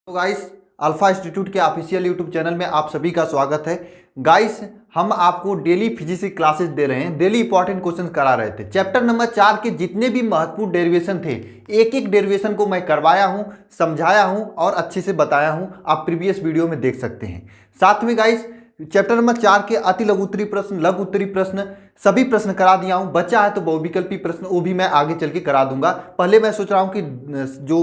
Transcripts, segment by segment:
तो guys alpha institute के official YouTube channel में आप सभी का स्वागत है। गाइस हम आपको डेली फिजिक्स की क्लासेस दे रहे हैं, डेली इंपॉर्टेंट क्वेश्चन करा रहे थे। चैप्टर नंबर 4 के जितने भी महत्वपूर्ण डेरिवेशन थे, एक एक डेरिवेशन को मैं करवाया हूं, समझाया हूं और अच्छे से बताया हूं। आप प्रीवियस वीडियो में देख सकते हैं। साथ में गाइस चैप्टर नंबर 4 के अति लघु उत्तरी प्रश्न, लघु उत्तरी प्रश्न सभी प्रश्न करा दिया हूं। बचा है तो बहुविकल्पी प्रश्न, वो भी मैं आगे चल के करा दूंगा। पहले मैं सोच रहा हूं कि जो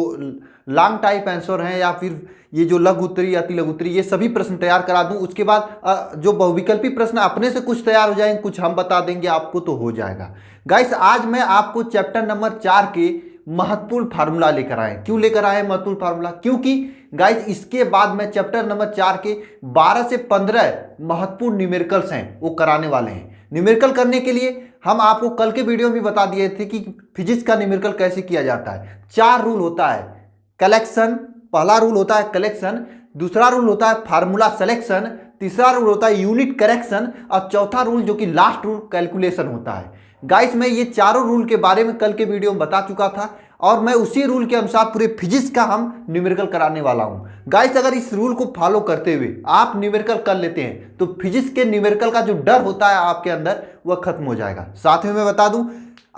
लॉन्ग टाइप आंसर हैं या फिर ये जो लघु उत्तरी, अति लघु उत्तरी, ये सभी प्रश्न तैयार करा दूं। उसके बाद जो बहुविकल्पी प्रश्न अपने से कुछ तैयार हो जाएंगे, कुछ हम बता देंगे आपको, तो हो जाएगा। गाइस आज मैं आपको चैप्टर नंबर 4 के महत्वपूर्ण फार्मूला लेकर आए। क्यों लेकर आए महत्वपूर्ण फार्मूला? क्योंकि गाइस इसके बाद मैं चैप्टर नंबर 4 के 12 से 15 महत्वपूर्ण न्यूमेरिकल्स हैं वो कराने वाले हैं। न्यूमेरिकल करने के लिए हम आपको कल के वीडियो में बता दिए थे कि फिजिक्स का न्यूमेरिकल कैसे किया जाता है। 4 रूल होता है। कलेक्शन, पहला रूल होता है कलेक्शन, दूसरा रूल होता है फार्मूला सिलेक्शन, तीसरा रूल होता है यूनिट करेक्शन और चौथा रूल जो कि लास्ट रूल कैलकुलेशन होता है। गाइस मैं ये चारों रूल के बारे में कल के वीडियो में बता चुका था और मैं उसी रूल के अनुसार पूरे फिजिक्स का हम न्यूमेरिकल कराने वाला हूं। गाइस अगर इस रूल को फॉलो करते हुए आप न्यूमेरिकल कर लेते हैं तो फिजिक्स के न्यूमेरिकल का जो डर होता है आपके अंदर वह खत्म हो जाएगा। साथ में मैं बता दूं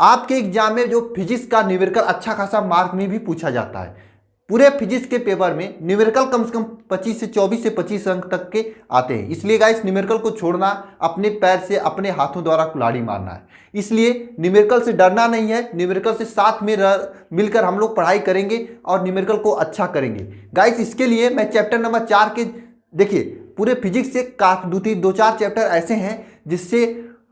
आपके एग्जाम में जो फिजिक्स का न्यूमेरिकल अच्छा खासा मार्क में भी पूछा जाता है। पूरे फिजिक्स के पेपर में न्यूमेरिकल कम से कम 25 से 24 अंक तक के आते हैं। इसलिए गाइस न्यूमेरिकल को छोड़ना अपने पैर से, अपने हाथों द्वारा कुल्हाड़ी मारना है। इसलिए न्यूमेरिकल से डरना नहीं है। न्यूमेरिकल से साथ में मिलकर हम लोग पढ़ाई करेंगे और न्यूमेरिकल को अच्छा करेंगे। गाइस इसके लिए मैं चैप्टर नंबर 4 के, देखिए पूरे फिजिक्स से दो चार चैप्टर ऐसे हैं जिससे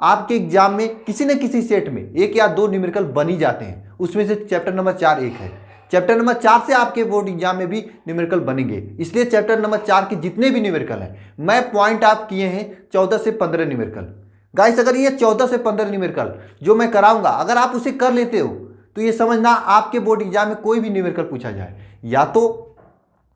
आपके एग्जाम में किसी न किसी सेट में 1 या 2 न्यूमेरिकल बन ही जाते हैं। उसमें से चैप्टर नंबर 4 एक है। चैप्टर नंबर 4 से आपके बोर्ड एग्जाम में भी न्यूमेरिकल बनेंगे। इसलिए चैप्टर नंबर 4 के जितने भी न्यूमेरिकल हैं मैं पॉइंट आप किए हैं 14 से 15 न्यूमेरिकल। गाइस अगर ये 14 से 15 न्यूमेरिकल जो मैं कराऊंगा अगर आप उसे कर लेते हो तो ये समझना आपके बोर्ड एग्जाम में कोई भी न्यूमेरिकल पूछा जाए या तो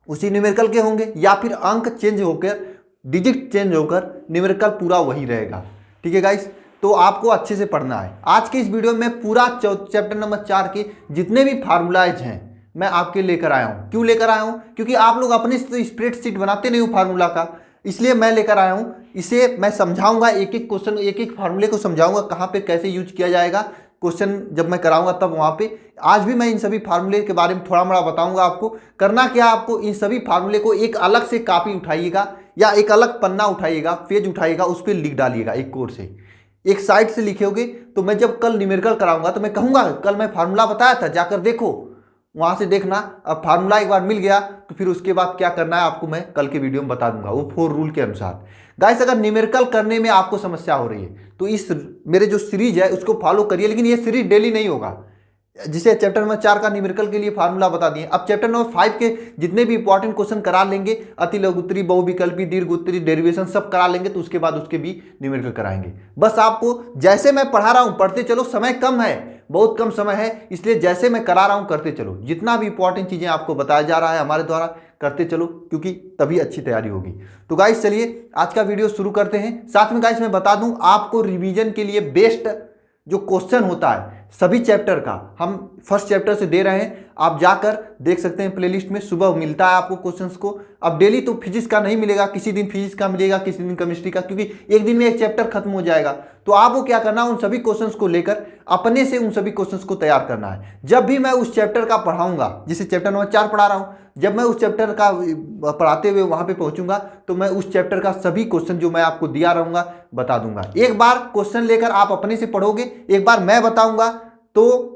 उसी न्यूमेरिकल के होंगे या फिर अंक चेंज होकर, डिजिट चेंज होकर न्यूमेरिकल पूरा वही रहेगा। ठीक है गाइस, तो आपको अच्छे से पढ़ना है। आज के इस वीडियो में पूरा चैप्टर नंबर 4 के जितने भी फार्मूलाज हैं मैं आपके लेकर आया हूं। क्यों लेकर आया हूं? क्योंकि आप लोग अपने स्प्रेडशीट बनाते नहीं हो फार्मूला का, इसलिए मैं लेकर आया हूं। इसे मैं समझाऊंगा, एक एक क्वेश्चन, एक एक फार्मूले को समझाऊंगा कहां पे कैसे यूज किया जाएगा। क्वेश्चन जब मैं कराऊंगा तब वहां पे आज भी मैं इन सभी फार्मूले के बारे में थोड़ा मोड़ा बताऊंगा। आपको करना क्या, आपको इन सभी फार्मूले को एक अलग से कॉपी उठाइएगा या एक अलग पन्ना उठाइएगा, पेज उठाइएगा, उस पर लिख डालिएगा एक कोर से, एक साइड से लिखे। तो मैं जब कल न्यूमेरिकल कराऊंगा तो मैं कहूंगा कल मैं फार्मूला बताया था, जाकर देखो, वहां से देखना। अब फार्मूला एक बार मिल गया तो फिर उसके बाद क्या करना है आपको मैं कल के वीडियो में बता दूंगा, वो 4 रूल के अनुसार। गाइस अगर न्यूमेरिकल करने में आपको समस्या हो रही है तो इस मेरे जो सीरीज है उसको फॉलो करिए, लेकिन ये सीरीज डेली नहीं होगा। जिसे चैप्टर नंबर 4 का न्यूमेरिकल के लिए फार्मूला बता दिए, अब चैप्टर नंबर 5 के जितने भी इंपॉर्टेंट क्वेश्चन करा लेंगे, अति लघु उत्तरी, बहुविकल्पी, दीर्घ उत्तरी, डेरिवेशन सब करा लेंगे, तो उसके बाद उसके भी न्यूमेरिकल कराएंगे। बस आपको जैसे मैं पढ़ा रहा हूं पढ़ते चलो, समय कम है, बहुत कम समय है, इसलिए जैसे मैं करा रहा हूं करते चलो। जितना भी इंपॉर्टेंट चीजें आपको बताया जा रहा है हमारे द्वारा करते चलो, क्योंकि तभी अच्छी तैयारी होगी। तो गाइस चलिए आज का वीडियो शुरू करते हैं। साथ में गाइस मैं बता दूं आपको रिवीजन के लिए बेस्ट जो क्वेश्चन होता है सभी चैप्टर का हम फर्स्ट चैप्टर से दे रहे हैं। आप जाकर देख सकते हैं प्लेलिस्ट में, सुबह मिलता है आपको क्वेश्चंस को। अब डेली तो फिजिक्स का नहीं मिलेगा, किसी दिन फिजिक्स का मिलेगा, किसी दिन केमिस्ट्री का, क्योंकि एक दिन में एक चैप्टर खत्म हो जाएगा। तो आपको क्या करना है, उन सभी क्वेश्चंस को लेकर अपने से उन सभी क्वेश्चंस को तैयार करना है। जब भी मैं उस चैप्टर का पढ़ाऊंगा, जिसे चैप्टर नंबर 4 पढ़ा रहा हूं, जब मैं उस चैप्टर का पढ़ाते हुए वहां पे पहुंचूंगा तो मैं उस चैप्टर का सभी क्वेश्चन जो मैं आपको दिया रहूंगा बता दूंगा। एक बार क्वेश्चन लेकर आप अपने से पढ़ोगे, एक बार मैं बताऊंगा, तो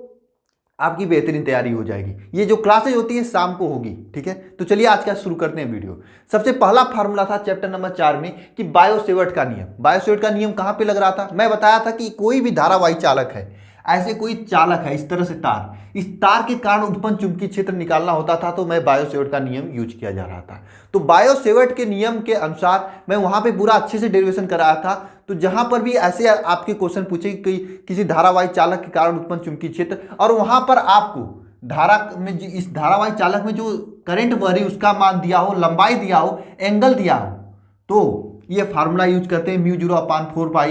आपकी बेहतरीन तैयारी हो जाएगी। ये जो क्लासेज होती है शाम को होगी। ठीक है, तो चलिए आज का शुरू करते हैं वीडियो। सबसे पहला फार्मूला था चैप्टर नंबर 4 में कि बायो-सेवर्ट का नियम। बायो-सेवर्ट का नियम कहां पे लग रहा था? मैं बताया था कि कोई भी धारावाही चालक है, ऐसे कोई चालक है, इस तरह से तार, इस तार के कारण उत्पन्न चुंबकीय क्षेत्र निकालना होता था, तो मैं बायो-सेवर्ट का नियम यूज किया जा रहा था। तो बायो-सेवर्ट के नियम के अनुसार मैं वहां पे पूरा अच्छे से डेरिवेशन कराया था। तो जहां पर भी ऐसे आपके क्वेश्चन पूछे कि किसी धारावाही चालक के कारण उत्पन्न चुंबकीय क्षेत्र, और वहां पर आपको धारा में, इस धारावाही चालक में जो करंट बह रही उसका मान दिया हो, लंबाई दिया हो, एंगल दिया हो, तो ये फार्मूला यूज करते हैं μ0/4π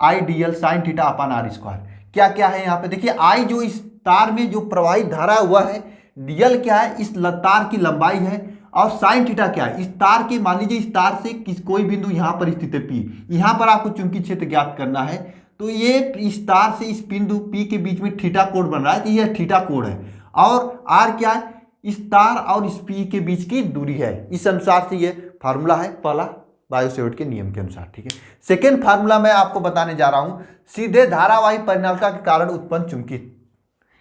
IDL sin θ/r²। क्या क्या है यहाँ पे देखिए, आई जो इस तार में जो प्रवाहित धारा हुआ है, डीएल क्या है, इस तार की लंबाई है, और साइन थीटा क्या है, इस तार के, मान लीजिए इस तार से कोई बिंदु यहाँ पर स्थित है P, यहाँ पर आपको चुंबकीय क्षेत्र ज्ञात करना है। तो ये इस तार से इस बिंदु P के बीच में थीटा कोण बन रहा है, तो यह थीटा कोण है। और R क्या है, इस तार और इस P के बीच की दूरी है। इस अनुसार से ये फार्मूला है पहला, बायो-सेवर्ट के नियम के अनुसार, ठीक है। सेकेंड फार्मूला मैं आपको बताने जा रहा हूं, सीधे धारावाही परिनालिका के कारण उत्पन्न चुंबकीय,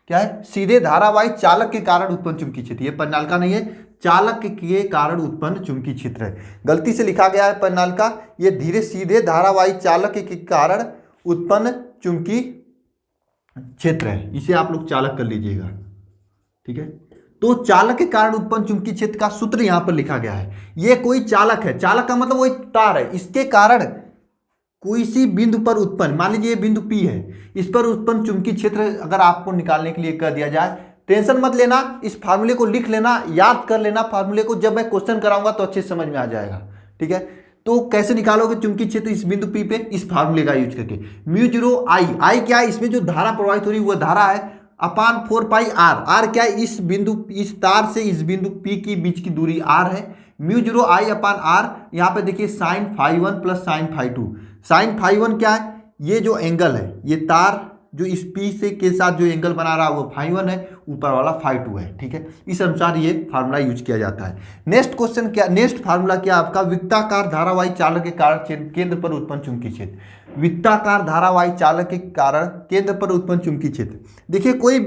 क्या है, सीधे धारावाही चालक के कारण उत्पन्न चुंबकीय क्षेत्र। ये परिनालिका नहीं है, चालक के कारण उत्पन्न चुंबकीय क्षेत्र है। गलती से लिखा गया है परिनालिका, ये धीरे सीधे धारावाही चालक के कारण उत्पन्न चुंबकीय क्षेत्र है, इसे आप लोग चालक कर लीजिएगा, ठीक है। तो चालक के कारण उत्पन्न चुंबकीय क्षेत्र का सूत्र यहां पर लिखा गया है। ये कोई चालक है, चालक का मतलब वो एक तार है, इसके कारण कोई सी बिंदु पर उत्पन्न, मान लीजिए ये बिंदु P है, इस पर उत्पन्न चुंबकीय क्षेत्र अगर आपको निकालने के लिए कह दिया जाए, टेंशन मत लेना, इस फार्मूले को लिख लेना, याद कर लेना फार्मूले को, जब मैं क्वेश्चन कराऊंगा तो अच्छे समझ में आ जाएगा, ठीक है। तो कैसे निकालोगे चुंबकीय क्षेत्र इस बिंदु P पे, इस फार्मूले का यूज करके, म्यू 0 I क्या है, इसमें जो धारा प्रवाहित हो रही है वह धारा है, अपान 4 पाई R क्या है, इस बिंदु, इस तार से इस बिंदु P के बीच की दूरी R है, म्यू 0 I अपान R। यहाँ पे देखिए साइन φ1 प्लस साइन φ2, साइन φ1 क्या है, ये जो एंगल है, ये तार जो इस P से के साथ जो एंगल बना रहा है वो φ1 है, ऊपर वाला φ2 है, ठीक है। इस अनुसार ये फार्मूला यूज किया जाता है। नेक्स्ट क्वेश्चन क्या, नेक्स्ट फार्मूला क्या आपका, वृत्ताकार धारावाही चालक के कारण केंद्र पर उत्पन्न चुंबकीय क्षेत्र। वृत्ताकार धारावाही चालक के कारण केंद्र पर उत्पन्न चुंबकीय क्षेत्र, देखिए कोई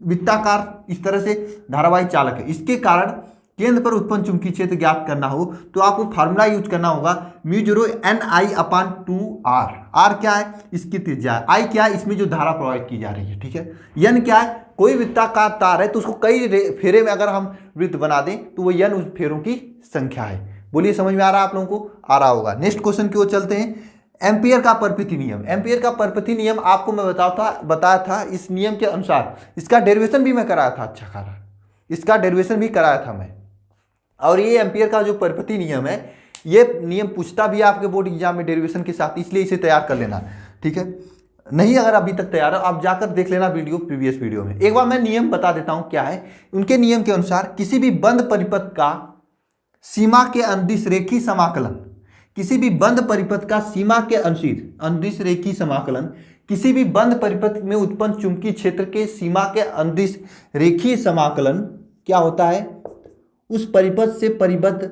वृत्ताकार इस तरह से धारावाही चालक है, इसके कारण केंद्र पर उत्पन्न चुंबकीय क्षेत्र ज्ञात करना हो तो आपको फार्मूला यूज करना होगा, म्यू 0 NI अपान 2R। R क्या है, इसकी त्रिज्या है, I क्या है, इसमें जो धारा प्रवाहित की जा रही है, ठीक है। N क्या है, कोई वृत्ताकार तार है तो उसको कई फेरे में अगर हम वृत्त बना दें तो वो N उस फेरों की संख्या है। बोलिए समझ में आ रहा है आप लोगों को, आ रहा होगा। नेक्स्ट क्वेश्चन की ओर चलते हैं, एम्पियर का परपति नियम। एम्पियर का परपति नियम आपको मैं बताया था, इस नियम के अनुसार इसका डेरिवेशन भी मैं कराया था, अच्छा खासा इसका डेरिवेशन भी कराया था मैं। और ये एम्पियर का जो परपति नियम है, ये नियम पूछता भी है आपके बोर्ड एग्जाम में डेरिवेशन के साथ, इसलिए इसे तैयार कर लेना, ठीक है। नहीं अगर अभी तक तैयार है आप जाकर देख लेना वीडियो, प्रीवियस वीडियो में। एक बार मैं नियम बता देता हूं क्या है। उनके नियम के अनुसार किसी भी बंद परिपथ का सीमा के अंदिश रेखीय समाकलन, किसी भी बंद परिपथ का सीमा के अंदिश रेखीय समाकलन, किसी भी बंद परिपथ में उत्पन्न चुंबकीय क्षेत्र के सीमा के अंदिश रेखीय समाकलन क्या होता है, उस परिपथ से परिबद्ध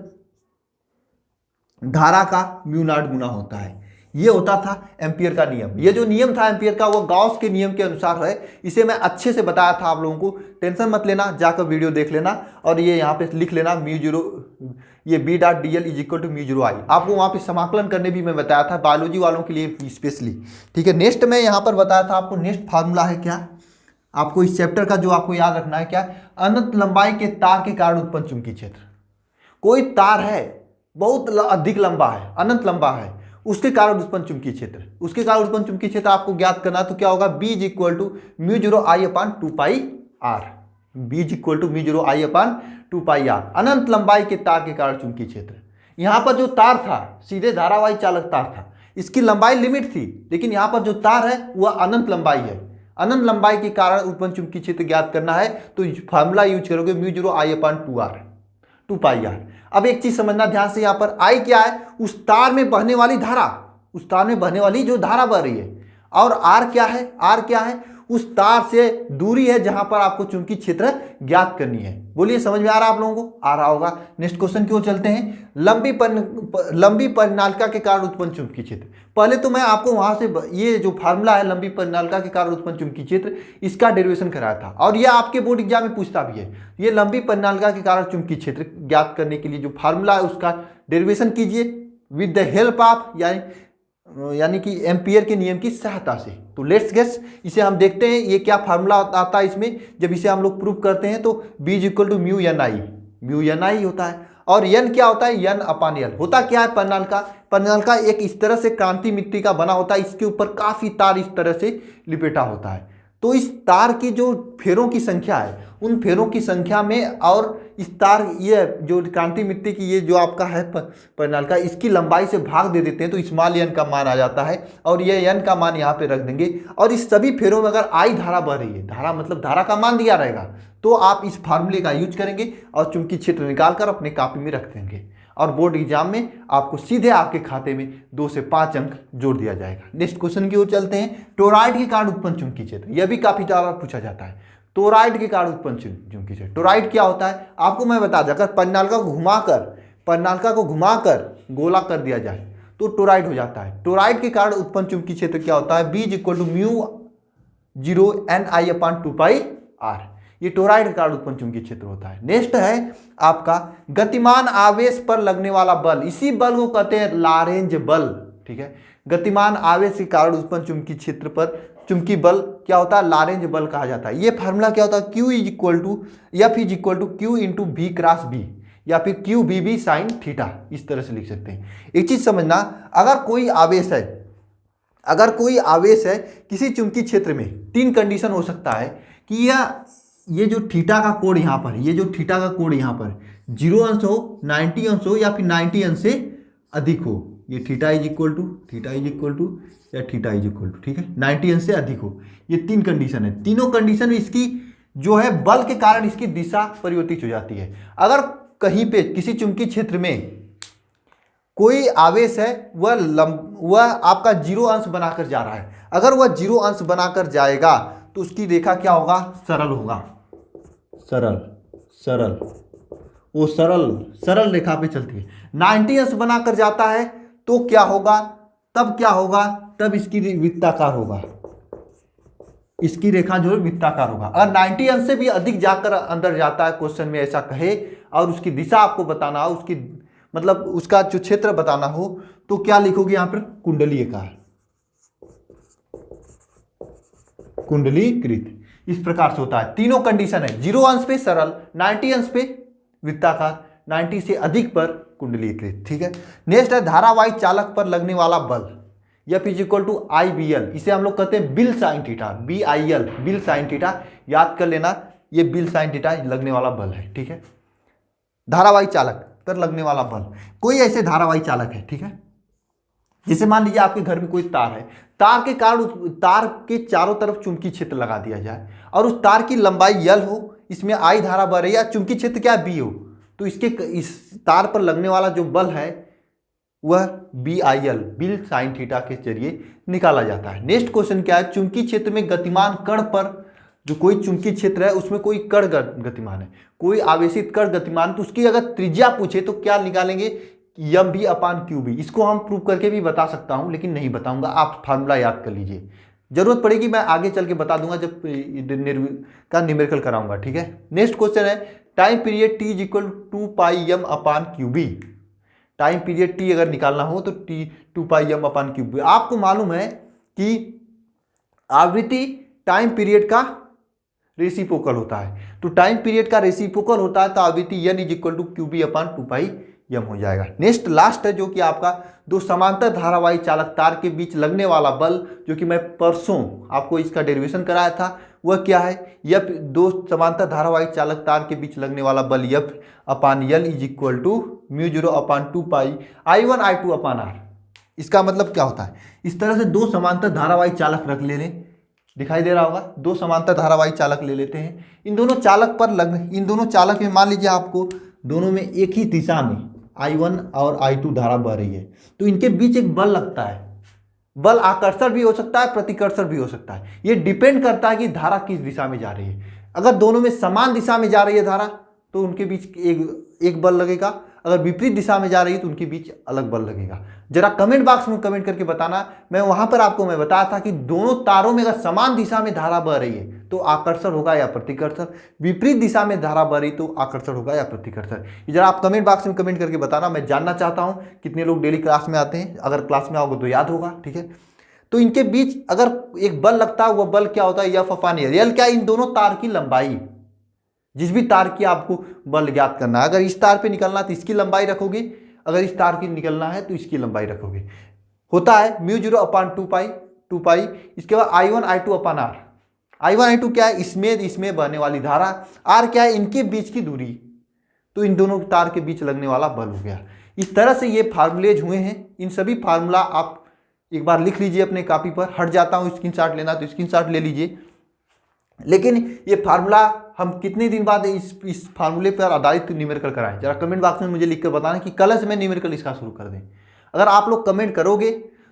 धारा का म्यू नॉट गुना होता है। ये होता था एम्पियर का नियम। ये जो नियम था एम्पियर का वो गॉस के नियम के अनुसार है। इसे मैं अच्छे से बताया था आप लोगों को, टेंशन मत लेना, जाकर वीडियो देख लेना और ये यहाँ पे लिख लेना म्यू 0, ये B dot DL is equal to mu 0 I। आपको वहाँ पे समाकलन करने भी मैं बताया था बायोलॉजी वालों के लिए स्पेशली, ठीक है। नेक्स्ट मैं यहाँ पर बताया था आपको, नेक्स्ट फार्मूला है क्या, आपको इस चैप्टर का जो आपको याद रखना है क्या, अनंत लंबाई के तार के कारण उत्पन्न चुंबकीय क्षेत्र। कोई तार है बहुत अधिक लंबा है, अनंत लंबा है, उसके कारण उत्पन्न चुंबकीय क्षेत्र, उसके कारण उत्पन्न चुंबकीय क्षेत्र आपको ज्ञात करना, तो क्या होगा, B is equal to mu 0 I upon 2 pi R। B is equal to mu 0 I upon 2 pi R, अनंत लंबाई के तार के कारण चुंबकीय क्षेत्र। यहाँ पर जो तार था सीधे धारावाही चालक तार था, इसकी लंबाई लिमिट थी, लेकिन यहाँ पर जो तार है वह अनंत लंबाई है। अनंत लंबाई के कारण उत्पन्न चुंबकीय क्षेत्र ज्ञात करना है तो फार्मूला यूज करोगे mu 0 I upon 2 pi R। अब एक चीज समझना ध्यान से, यहाँ पर I क्या है, उस तार में बहने वाली धारा, उस तार में बहने वाली जो धारा बह रही है, और R क्या है, R क्या है, उस तार से दूरी है जहां पर आपको चुंबकीय क्षेत्र ज्ञात करनी है। बोलिए समझ में आ रहा है आप लोगों को, आ रहा होगा। नेक्स्ट क्वेश्चन की ओर चलते हैं, लंबी परिनालिका के कारण उत्पन्न चुंबकीय क्षेत्र। पहले तो मैं आपको वहां से ये जो फार्मूला है लंबी परिनालिका के कारण उत्पन्न चुंबकीय क्षेत्र, इसका डेरिवेशन कराया था और यह आपके बोर्ड एग्जाम में पूछता भी है। ये लंबी परिनालिका के कारण चुंबकीय क्षेत्र ज्ञात करने के लिए जो फार्मूला है उसका डेरिवेशन कीजिए विद द हेल्प ऑफ, यानी कि एम्पियर के नियम की सहायता से। तो लेट्स गेस, इसे हम देखते हैं ये क्या फार्मूला आता है इसमें। जब इसे हम लोग प्रूव करते हैं तो B is equal to mu N I होता है, और n क्या होता है, n अपान l। होता क्या है, परिनालिका एक इस तरह से क्रांति मिट्टी का बना होता है, इसके ऊपर काफी तार इस तरह से लिपेटा होता है। तो इस तार की जो फेरों की संख्या है उन फेरों की संख्या में, और इस तार, ये जो क्रांति मिट्टी की ये जो आपका है पैनल का, इसकी लंबाई से भाग दे देते हैं तो स्मॉल एन का मान आ जाता है, और ये एन का मान यहाँ पे रख देंगे। और इस सभी फेरों में अगर आई धारा बह रही है, धारा मतलब धारा का मान दिया रहेगा, तो आप इस फार्मूले का यूज करेंगे और चुंबकीय क्षेत्र निकाल कर अपने कॉपी में रख देंगे, और बोर्ड एग्जाम में आपको सीधे आपके खाते में 2 से 5 अंक जोड़ दिया जाएगा। नेक्स्ट क्वेश्चन की ओर चलते हैं। टोरॉइड के कारण उत्पन्न चुंबकीय क्षेत्र, यह भी काफी ज्यादा पूछा जाता है। टोरॉइड के कारण उत्पन्न चुंबकीय क्षेत्र, टोरॉइड क्या होता है आपको मैं बता दूं, अगर परिनालिका को घुमाकर गोला कर दिया जाए तो टोरॉइड हो जाता है। टोरॉइड के कारण उत्पन्न चुंबकीय क्षेत्र क्या होता है, B = μ0 Ni/2πr। ये टोरॉइड के कारण उत्पन्न चुंबकीय क्षेत्र होता है। नेक्स्ट है आपका गतिमान आवेश पर लगने वाला बल, इसी बल को कहते हैं लारेंज बल। ठीक है, गतिमान आवेश के कारण उत्पन्न चुंबकीय क्षेत्र पर चुंबकीय बल क्या होता है, लारेंज बल कहा जाता है। ये फार्मूला क्या होता है, Q = Q × V × B, या फिर QVB sin थीटा, इस तरह से लिख सकते हैं। एक चीज समझना, अगर कोई आवेश है किसी चुंबकीय क्षेत्र में, 3 कंडीशन हो सकता है कि ये जो थीटा का कोण यहाँ पर, ये जो थीटा का कोण यहाँ पर 0 अंश हो, 90 अंश हो, या फिर 90 अंश से अधिक हो। ये थीटा इज इक्वल टू या थीटा इज इक्वल टू, ठीक है, 90 अंश से अधिक हो। ये 3 कंडीशन है। तीनों कंडीशन में इसकी जो है बल के कारण इसकी दिशा परिवर्तित हो जाती है। अगर कहीं पे किसी चुंबकीय क्षेत्र में कोई आवेश है, वह आपका 0 अंश बनाकर जा रहा है, अगर वह 0 अंश बनाकर जाएगा तो उसकी रेखा क्या होगा, सरल होगा, सरल रेखा पे चलती है। 90 अंश बनाकर जाता है तो क्या होगा, तब इसकी वृत्ताकार होगा, इसकी रेखा जो है वृत्ताकार होगा। अगर 90 अंश से भी अधिक जाकर अंदर जाता है, क्वेश्चन में ऐसा कहे और उसकी दिशा आपको बताना हो, उसकी मतलब उसका जो क्षेत्र बताना हो, तो क्या लिखोगे यहां पर, कुंडलीकृत। इस प्रकार से होता है। तीनों कंडीशन है, 0 अंश पे सरल, 90 अंश पे वृत्ताकार, 90 से अधिक पर कुंडलीकृत। ठीक है, नेक्स्ट है धारावाही चालक पर लगने वाला बल, F = IBL, इसे हम लोग कहते हैं bill sine theta, BIL, bill sine theta, याद कर लेना, ये बिल साइन थीटा लगने वाला बल है। ठीक है, धारावाही चालक पर लगने वाला बल, कोई ऐसे धारावाही चालक है, ठीक है, जैसे मान लीजिए आपके घर में कोई तार है, तार के कारण तार के चारों तरफ चुंबकीय क्षेत्र लगा दिया जाए और उस तार की लंबाई L हो, इसमें I धारा बह रही है, चुंबकीय क्षेत्र क्या B हो, तो इस तार पर लगने वाला जो बल है वह BIL, बिल साइन थीटा के जरिए निकाला जाता है। नेक्स्ट क्वेश्चन क्या है, चुंबकीय क्षेत्र में गतिमान कण पर, जो कोई चुंबकीय क्षेत्र है उसमें कोई कण गतिमान है, कोई आवेशित कण गतिमान, तो उसकी अगर त्रिज्या पूछे तो क्या निकालेंगे, mv/qb। इसको हम प्रूव करके भी बता सकता हूं, लेकिन नहीं बताऊंगा, आप फार्मूला याद कर लीजिए, जरूरत पड़ेगी मैं आगे चल के बता दूंगा जब न्यूमेरिकल कराऊंगा। ठीक है, नेक्स्ट क्वेश्चन है time period T = 2πm/qb। Time period T अगर निकालना हो तो T 2πm/qb। आपको मालूम है कि आवृत्ति टाइम पीरियड का रेसिप्रोकल होता है, तो टाइम पीरियड का रेसिप्रोकल होता है तो आवृत्ति n = qb/2πm हो जाएगा। नेक्स्ट लास्ट है जो कि आपका दो समांतर धारावाही चालक तार के बीच लगने वाला बल, जो कि मैं परसों आपको इसका डेरिवेशन कराया था, वह क्या है, F, दो समांतर धारावाही चालक तार के बीच लगने वाला बल F/L = μ0/2πI1I2/r। इसका मतलब क्या होता है, इस तरह से दो समांतर धारावाही चालक रख ले लें, दिखाई दे रहा होगा, दो समांतर धारावाही चालक ले लेते हैं, इन दोनों चालक में मान लीजिए आपको दोनों में एक ही दिशा में I1 और I2 धारा बह रही है, तो इनके बीच एक बल लगता है। बल आकर्षण भी हो सकता है, प्रतिकर्षण भी हो सकता है, ये डिपेंड करता है कि धारा किस दिशा में जा रही है। अगर दोनों में समान दिशा में जा रही है धारा तो उनके बीच एक बल लगेगा, अगर विपरीत दिशा में जा रही है तो उनके बीच अलग बल लगेगा। जरा कमेंट बॉक्स में कमेंट करके बताना, मैं वहां पर आपको मैं बताया था कि दोनों तारों में अगर समान दिशा में धारा बह रही है तो आकर्षण होगा या प्रतिकर्षण, विपरीत दिशा में धारा बह रही तो आकर्षण होगा या प्रतिकर्षण। जरा आप कमेंट बॉक्स में कमेंट करके बताना, मैं जानना चाहता हूं कितने लोग डेली क्लास में आते हैं, अगर क्लास में आओगे तो याद होगा। ठीक है, तो इनके बीच अगर एक बल लगता है, वह बल क्या होता है, F/L। क्या, इन दोनों तार की लंबाई, जिस भी तार की आपको बल ज्ञात करना है, अगर इस तार पे निकलना है तो इसकी लंबाई रखोगे, अगर इस तार की निकलना है तो इसकी लंबाई रखोगे, होता है μ0/2π। इसके बाद I1 I2/r, I1 I2 क्या है, इसमें बहने वाली धारा, R क्या है, इनके बीच की दूरी, तो इन दोनों तार के बीच लगने वाला बल हो गया। इस तरह से ये फार्मूलेज हुए हैं। इन सभी फार्मूला आप एक बार लिख लीजिए अपने कॉपी पर। हट जाता हूँ, स्क्रीनशॉट लेना तो स्क्रीनशॉट ले लीजिए। लेकिन ये फार्मूला हम कितने दिन बाद इस फार्मूले पर आधारित न्यूमेरिकल कराएं, जरा कमेंट बॉक्स में मुझे लिख कर बताना कि कल से मैं न्यूमेरिकल इसका शुरू कर दें। अगर आप लोग कमेंट करोगे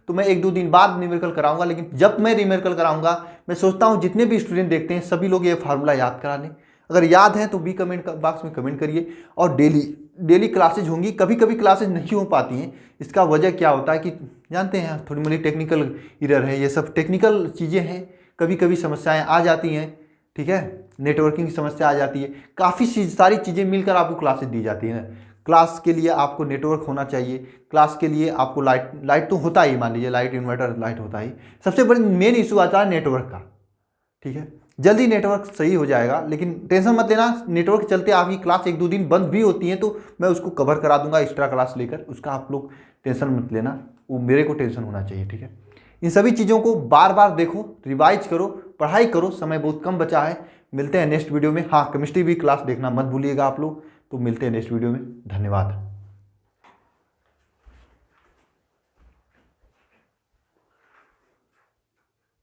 तो मैं 1-2 दिन बाद न्यूमेरिकल कराऊंगा, लेकिन जब मैं न्यूमेरिकल कराऊंगा मैं सोचता हूं जितने भी स्टूडेंट देखते हैं सभी लोग ये फार्मूला याद करा लें। अगर याद है तो भी कमेंट बॉक्स में कमेंट करिए। और डेली क्लासेज होंगी, कभी कभी क्लासेज नहीं हो पाती हैं। इसका वजह क्या होता है कि जानते हैं, थोड़ी मोड़ी टेक्निकल एरर है, ये सब टेक्निकल चीज़ें हैं, कभी कभी समस्याएं आ जाती हैं, ठीक है, नेटवर्किंग की समस्या आ जाती है, काफ़ी सारी चीज़ें मिलकर आपको क्लासेज दी जाती हैं। क्लास के लिए आपको नेटवर्क होना चाहिए, क्लास के लिए आपको लाइट तो होता ही, मान लीजिए लाइट, इन्वर्टर लाइट होता ही। सबसे बड़ी मेन इशू आता है नेटवर्क का, ठीक है। जल्दी नेटवर्क सही हो जाएगा, लेकिन टेंशन मत लेना, नेटवर्क चलते आपकी क्लास 1-2 दिन बंद भी होती है तो मैं उसको कवर करा दूंगा एक्स्ट्रा क्लास लेकर, उसका आप लोग टेंशन मत लेना, वो मेरे को टेंशन होना चाहिए, ठीक है। इन सभी चीज़ों को बार बार देखो, रिवाइज करो, पढ़ाई करो, समय बहुत कम बचा है। मिलते हैं नेक्स्ट वीडियो में। हाँ, केमिस्ट्री भी क्लास देखना मत भूलिएगा आप लोग। तो मिलते हैं नेक्स्ट वीडियो में, धन्यवाद।